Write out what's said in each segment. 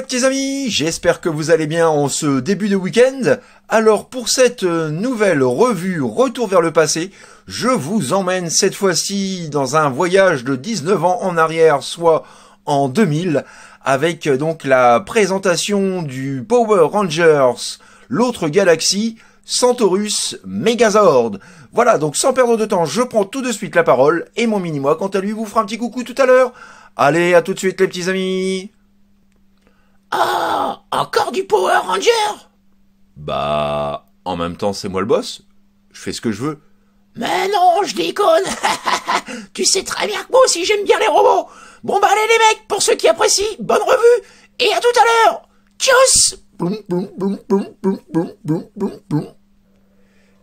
petits amis, j'espère que vous allez bien en ce début de week-end. Alors pour cette nouvelle revue Retour vers le passé, je vous emmène cette fois-ci dans un voyage de 19 ans en arrière, soit en 2000, avec donc la présentation du Power Rangers, l'autre galaxie, Centaurus Megazord. Voilà, donc sans perdre de temps, je prends tout de suite la parole et mon mini-moi, quant à lui, vous fera un petit coucou tout à l'heure. Allez, à tout de suite les petits amis. Ah, encore du Power Ranger? Bah, en même temps, c'est moi le boss. Je fais ce que je veux. Mais non, je déconne. Tu sais très bien que moi aussi j'aime bien les robots. Bon bah allez les mecs, pour ceux qui apprécient, bonne revue, et à tout à l'heure. Tchuss.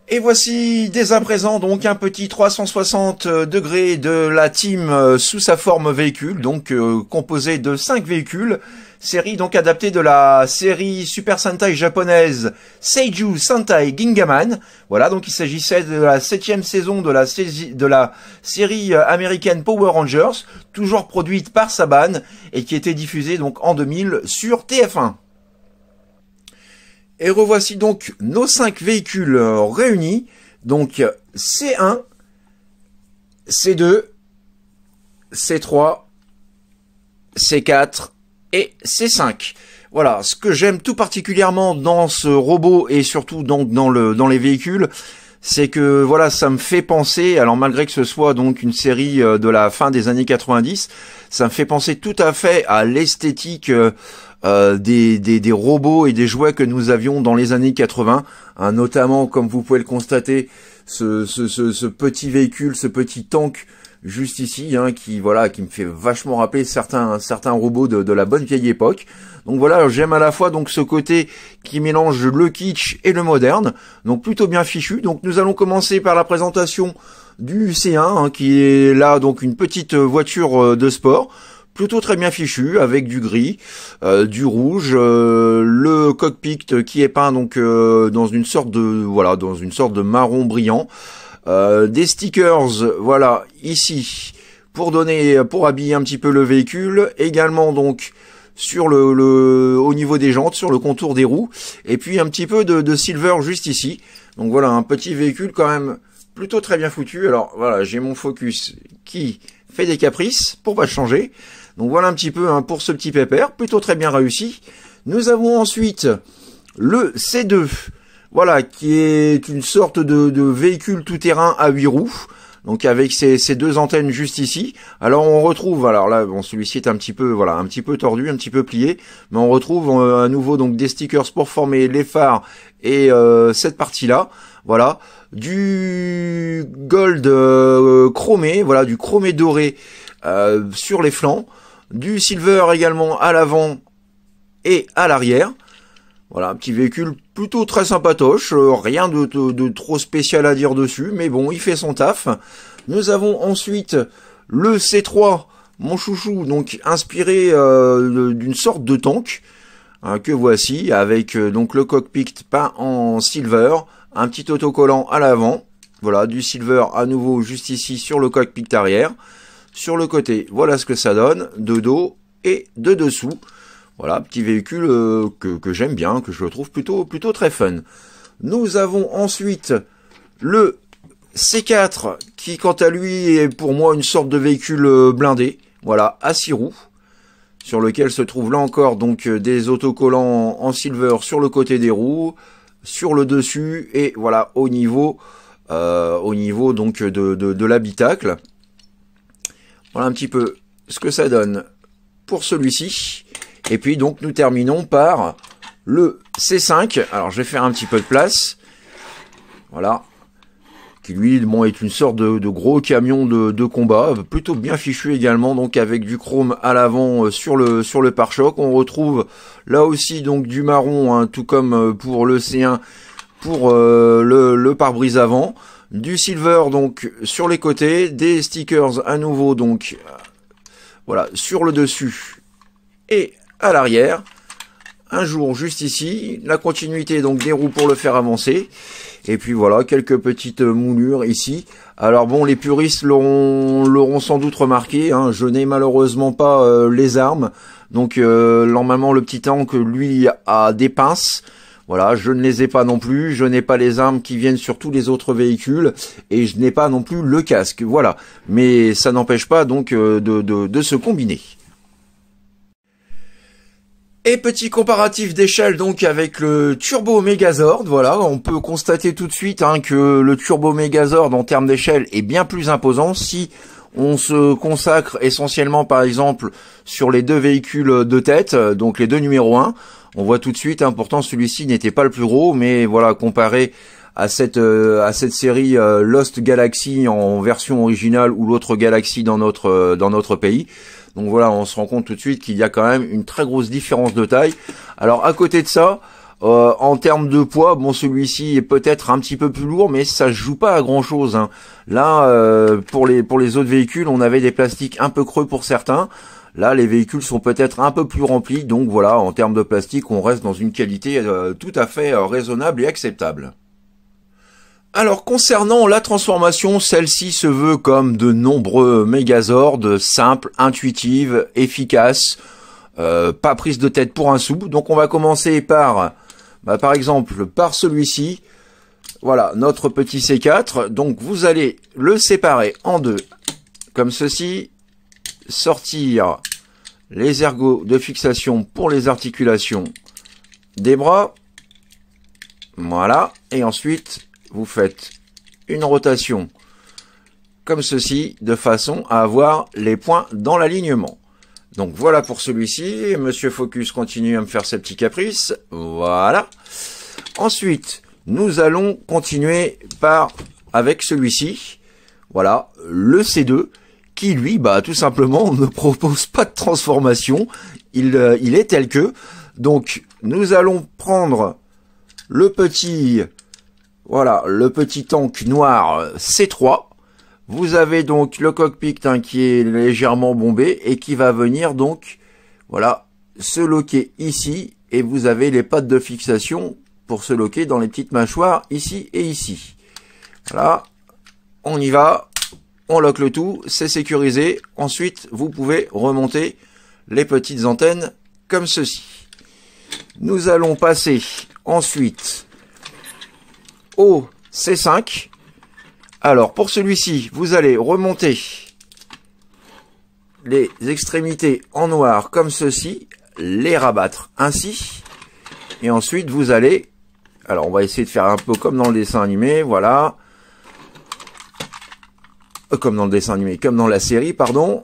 Et voici dès à présent donc un petit 360 degrés de la team sous sa forme véhicule, donc composé de 5 véhicules, série donc adaptée de la série Super Sentai japonaise Seiju Sentai Gingaman. Voilà, donc il s'agissait de la 7e saison de la série américaine Power Rangers, toujours produite par Saban et qui était diffusée donc en 2000 sur TF1. Et revoici donc nos 5 véhicules réunis, donc C1, C2, C3, C4 et C5. Voilà, ce que j'aime tout particulièrement dans ce robot et surtout dans les véhicules, c'est que voilà, ça me fait penser, alors malgré que ce soit donc une série de la fin des années 90, ça me fait penser tout à fait à l'esthétique des robots et des jouets que nous avions dans les années 80, hein, notamment comme vous pouvez le constater, ce petit véhicule, ce petit tank juste ici, hein, qui me fait vachement rappeler certains robots de la bonne vieille époque. Donc voilà, j'aime à la fois donc ce côté qui mélange le kitsch et le moderne, donc plutôt bien fichu. Donc nous allons commencer par la présentation du C1, hein, qui est là donc une petite voiture de sport, plutôt très bien fichu, avec du gris, du rouge, le cockpit qui est peint donc dans une sorte de marron brillant, des stickers, voilà, ici pour habiller un petit peu le véhicule, également donc sur au niveau des jantes, sur le contour des roues, et puis un petit peu de silver juste ici. Donc voilà, un petit véhicule quand même plutôt très bien foutu. Alors voilà, j'ai mon Focus qui fait des caprices pour pas changer. Donc voilà un petit peu hein, pour ce petit pépère, plutôt très bien réussi. Nous avons ensuite le C2, voilà, qui est une sorte de véhicule tout-terrain à 8 roues, donc avec ces deux antennes juste ici. Alors on retrouve, alors là, bon, celui-ci est un petit peu tordu, un petit peu plié, mais on retrouve à nouveau donc des stickers pour former les phares et cette partie-là, voilà, du gold chromé, voilà, du chromé doré sur les flancs. Du silver également à l'avant et à l'arrière. Voilà, un petit véhicule plutôt très sympatoche, rien de trop spécial à dire dessus, mais bon, il fait son taf. Nous avons ensuite le C3, mon chouchou, donc inspiré d'une sorte de tank, hein, que voici, avec donc le cockpit peint en silver, un petit autocollant à l'avant, voilà, du silver à nouveau juste ici sur le cockpit arrière. Sur le côté, voilà ce que ça donne, de dos et de dessous. Voilà, petit véhicule que j'aime bien, que je trouve plutôt très fun. Nous avons ensuite le C4, qui quant à lui est pour moi une sorte de véhicule blindé, voilà, à 6 roues, sur lequel se trouvent là encore donc des autocollants en silver sur le côté des roues, sur le dessus et voilà au niveau donc de l'habitacle. Voilà un petit peu ce que ça donne pour celui-ci. Et puis donc nous terminons par le C5. Alors je vais faire un petit peu de place. Voilà. Qui lui bon, est une sorte de gros camion de combat. Plutôt bien fichu également. Donc avec du chrome à l'avant sur le pare-choc. On retrouve là aussi donc du marron, hein, tout comme pour le C1 pour le pare-brise avant. Du silver donc sur les côtés, des stickers à nouveau donc voilà sur le dessus et à l'arrière. Un jour juste ici, la continuité donc des roues pour le faire avancer. Et puis voilà, quelques petites moulures ici. Alors bon, les puristes l'auront sans doute remarqué, hein, je n'ai malheureusement pas les armes. Donc normalement le petit tank lui a des pinces. Voilà, je ne les ai pas non plus, je n'ai pas les armes qui viennent sur tous les autres véhicules et je n'ai pas non plus le casque. Voilà, mais ça n'empêche pas donc de se combiner. Et petit comparatif d'échelle donc avec le Turbo Megazord, voilà, on peut constater tout de suite hein, que le Turbo Megazord en termes d'échelle est bien plus imposant si on se consacre essentiellement par exemple sur les deux véhicules de tête, donc les deux numéro 1. On voit tout de suite, hein, pourtant celui-ci n'était pas le plus gros, mais voilà, comparé à cette série Lost Galaxy en version originale ou l'autre Galaxy dans notre pays. Donc voilà, on se rend compte tout de suite qu'il y a quand même une très grosse différence de taille. Alors à côté de ça, en termes de poids, bon celui-ci est peut-être un petit peu plus lourd, mais ça se joue pas à grand chose. Hein. Là, pour les autres véhicules, on avait des plastiques un peu creux pour certains. Là, les véhicules sont peut-être un peu plus remplis, donc voilà, en termes de plastique, on reste dans une qualité tout à fait raisonnable et acceptable. Alors concernant la transformation, celle-ci se veut comme de nombreux Megazords, simple, intuitive, efficace, pas prise de tête pour un sou. Donc on va commencer par exemple, par celui-ci. Voilà, notre petit C4. Donc vous allez le séparer en deux, comme ceci. Sortir les ergots de fixation pour les articulations des bras. Voilà, et ensuite vous faites une rotation comme ceci, de façon à avoir les points dans l'alignement. Donc voilà pour celui-ci. Monsieur Focus continue à me faire ses petits caprices. Voilà. Ensuite, nous allons continuer avec celui-ci. Voilà, le C2, qui lui, tout simplement, ne propose pas de transformation. Il est tel que. Donc, nous allons prendre le petit tank noir C3. Vous avez donc le cockpit qui est légèrement bombé et qui va venir donc, voilà, se loquer ici. Et vous avez les pattes de fixation pour se loquer dans les petites mâchoires ici et ici. Voilà, on y va, on loque le tout, c'est sécurisé. Ensuite, vous pouvez remonter les petites antennes comme ceci. Nous allons passer ensuite au C5. Alors, pour celui-ci, vous allez remonter les extrémités en noir comme ceci, les rabattre ainsi. Et ensuite, vous allez... Alors, on va essayer de faire un peu comme dans le dessin animé, voilà. Comme dans le dessin animé, comme dans la série, pardon.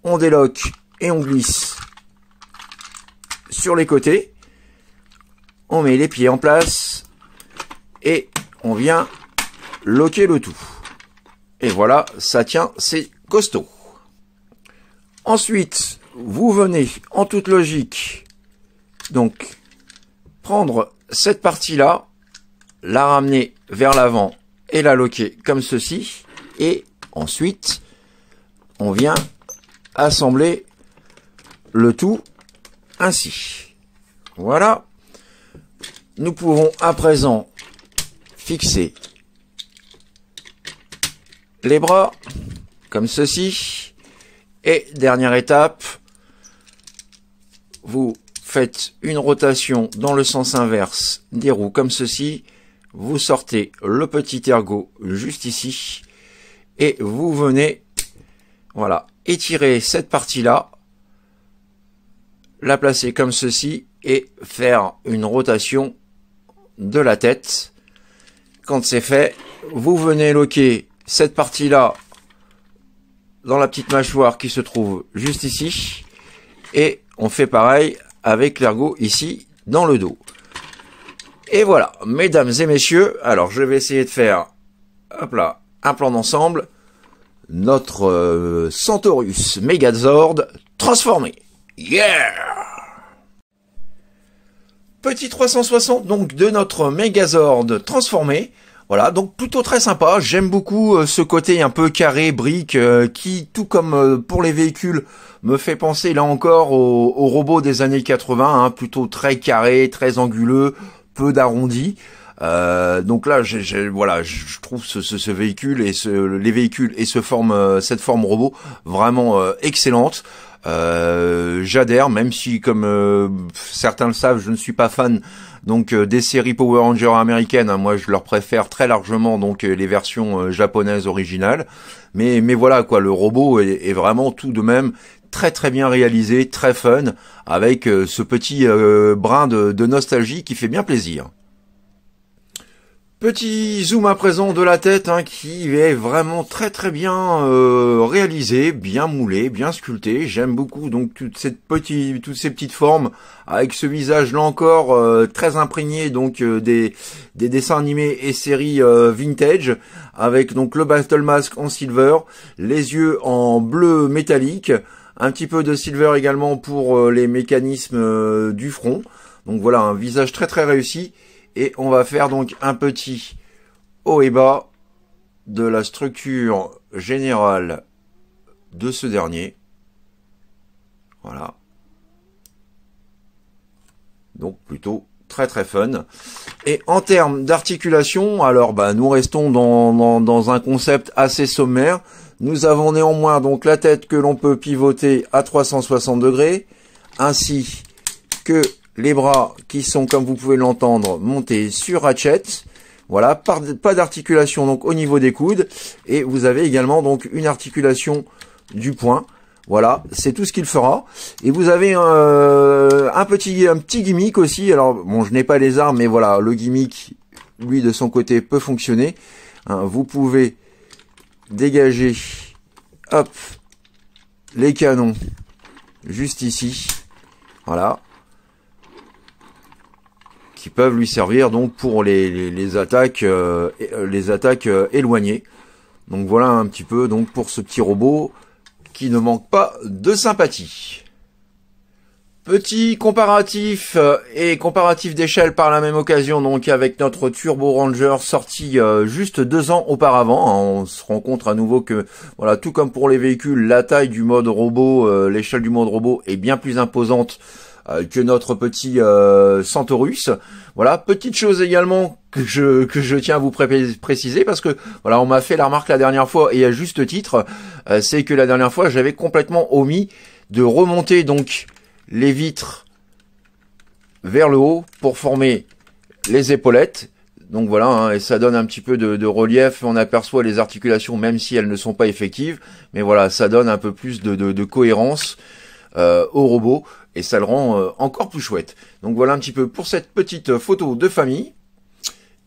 On déloque et on glisse sur les côtés. On met les pieds en place. Et on vient loquer le tout. Et voilà, ça tient, c'est costaud. Ensuite, vous venez en toute logique, donc, prendre cette partie-là, la ramener vers l'avant et la loquer comme ceci. Et ensuite, on vient assembler le tout ainsi. Voilà. Nous pouvons à présent fixer les bras comme ceci. Et dernière étape, vous faites une rotation dans le sens inverse des roues comme ceci. Vous sortez le petit ergot juste ici. Et vous venez, voilà, étirer cette partie-là, la placer comme ceci et faire une rotation de la tête. Quand c'est fait, vous venez loquer cette partie-là dans la petite mâchoire qui se trouve juste ici. Et on fait pareil avec l'ergot ici dans le dos. Et voilà, mesdames et messieurs, alors je vais essayer de faire, hop là, un plan d'ensemble, notre Centaurus Megazord transformé. Yeah! Petit 360 donc de notre Megazord transformé. Voilà, donc plutôt très sympa. J'aime beaucoup ce côté un peu carré, brique, qui, tout comme pour les véhicules, me fait penser là encore aux robots des années 80, hein, plutôt très carré, très anguleux, peu d'arrondi. Donc là, voilà, je trouve ce véhicule et les véhicules et cette forme robot vraiment excellente. J'adhère, même si, comme certains le savent, je ne suis pas fan donc des séries Power Rangers américaines. Hein. Moi, je leur préfère très largement donc les versions japonaises originales. Mais voilà quoi, le robot est vraiment tout de même très très bien réalisé, très fun, avec ce petit brin de nostalgie qui fait bien plaisir. Petit zoom à présent de la tête hein, qui est vraiment très très bien réalisé, bien moulé, bien sculpté. J'aime beaucoup donc toutes ces petites formes avec ce visage là encore très imprégné donc des dessins animés et séries vintage avec donc le Battle Mask en silver, les yeux en bleu métallique, un petit peu de silver également pour les mécanismes du front. Donc voilà un visage très très réussi. Et on va faire donc un petit haut et bas de la structure générale de ce dernier. Voilà. Donc plutôt très très fun. Et en termes d'articulation, alors nous restons dans un concept assez sommaire. Nous avons néanmoins donc la tête que l'on peut pivoter à 360 degrés, ainsi que les bras qui sont, comme vous pouvez l'entendre, montés sur ratchet. Voilà, pas d'articulation donc au niveau des coudes. Et vous avez également donc une articulation du poing. Voilà, c'est tout ce qu'il fera. Et vous avez un petit gimmick aussi. Alors, bon, je n'ai pas les armes, mais voilà, le gimmick, lui, de son côté, peut fonctionner. Hein, vous pouvez dégager, hop, les canons juste ici. Voilà. Qui peuvent lui servir donc pour les attaques éloignées. Donc voilà un petit peu donc pour ce petit robot qui ne manque pas de sympathie. Petit comparatif et comparatif d'échelle par la même occasion donc avec notre Turbo Ranger sorti juste 2 ans auparavant. On se rend compte à nouveau que voilà, tout comme pour les véhicules, la taille du mode robot, l'échelle du mode robot est bien plus imposante que notre petit Centaurus. Voilà, petite chose également que je tiens à vous préciser parce que voilà, on m'a fait la remarque la dernière fois et à juste titre, c'est que la dernière fois j'avais complètement omis de remonter donc les vitres vers le haut pour former les épaulettes. Donc voilà, hein, et ça donne un petit peu de relief, on aperçoit les articulations même si elles ne sont pas effectives, mais voilà, ça donne un peu plus de cohérence au robot. Et ça le rend encore plus chouette. Donc voilà un petit peu pour cette petite photo de famille.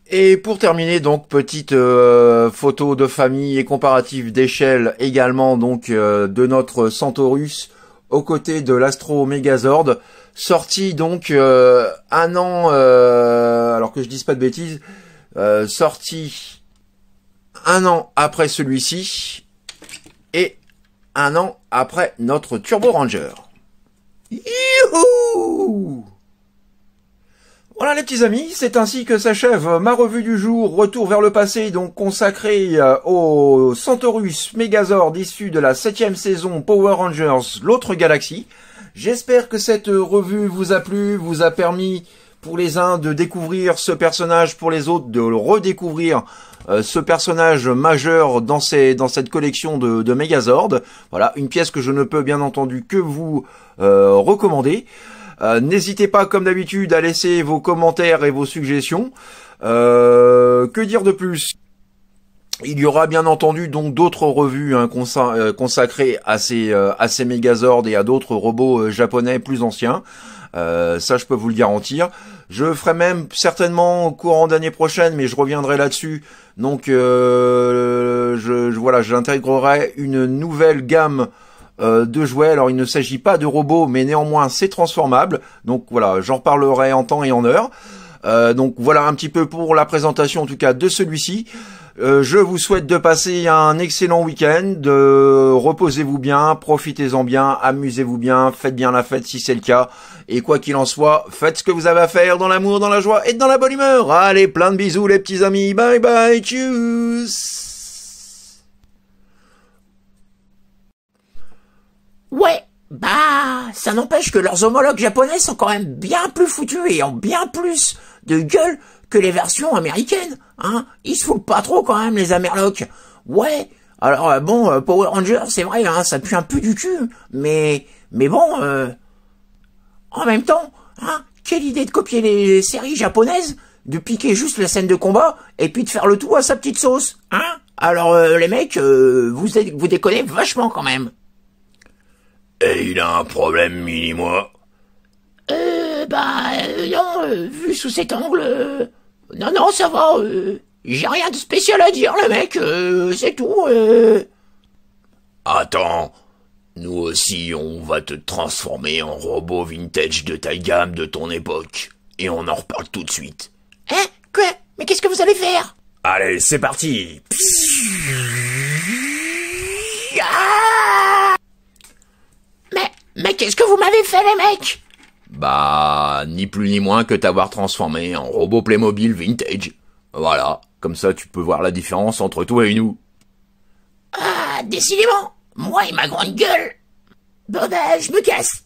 Et pour terminer, donc petite photo de famille et comparatif d'échelle également donc de notre Centaurus aux côtés de l'Astro Megazord, sorti donc un an, alors que je dise pas de bêtises, sorti un an après celui-ci et un an après notre Turbo Ranger. Youhou! Voilà les petits amis, c'est ainsi que s'achève ma revue du jour, retour vers le passé, donc consacré au Centaurus Megazord issu de la 7e saison Power Rangers, l'autre galaxie. J'espère que cette revue vous a plu, vous a permis pour les uns de découvrir ce personnage, pour les autres de redécouvrir ce personnage majeur dans cette collection de Megazord. Voilà, une pièce que je ne peux bien entendu que vous recommander. N'hésitez pas, comme d'habitude, à laisser vos commentaires et vos suggestions. Que dire de plus? Il y aura bien entendu donc d'autres revues hein, consacrées à ces Megazord et à d'autres robots japonais plus anciens. Ça, je peux vous le garantir. Je ferai même certainement au courant d'année prochaine, mais je reviendrai là-dessus. Donc, voilà, j'intégrerai une nouvelle gamme de jouets. Alors, il ne s'agit pas de robots, mais néanmoins, c'est transformable. Donc, voilà, j'en reparlerai en temps et en heure. Donc, voilà un petit peu pour la présentation, en tout cas, de celui-ci. Je vous souhaite de passer un excellent week-end, reposez-vous bien, profitez-en bien, amusez-vous bien, faites bien la fête si c'est le cas, et quoi qu'il en soit, faites ce que vous avez à faire dans l'amour, dans la joie et dans la bonne humeur. Allez, plein de bisous les petits amis, bye bye, tchuss. Ouais, ça n'empêche que leurs homologues japonais sont quand même bien plus foutus et ont bien plus de gueule que les versions américaines, hein. Ils se foutent pas trop quand même, les Amerlocs. Ouais, alors bon, Power Rangers, c'est vrai, hein, ça pue un peu du cul, mais bon, en même temps, hein, quelle idée de copier les séries japonaises, de piquer juste la scène de combat, et puis de faire le tout à sa petite sauce, hein. Alors les mecs, vous déconnez vachement quand même. Et il a un problème, Mini-moi? Non, vu sous cet angle, non, ça va, j'ai rien de spécial à dire, le mec, c'est tout, Attends, nous aussi on va te transformer en robot vintage de taille gamme de ton époque. Et on en reparle tout de suite. Hein? Quoi? Mais qu'est-ce que vous allez faire? Allez, c'est parti! Ah! Mais qu'est-ce que vous m'avez fait, les mecs? Bah, ni plus ni moins que t'avoir transformé en robot Playmobil vintage. Voilà, comme ça tu peux voir la différence entre toi et nous. Ah, décidément, moi et ma grande gueule. Bon bah, je me casse.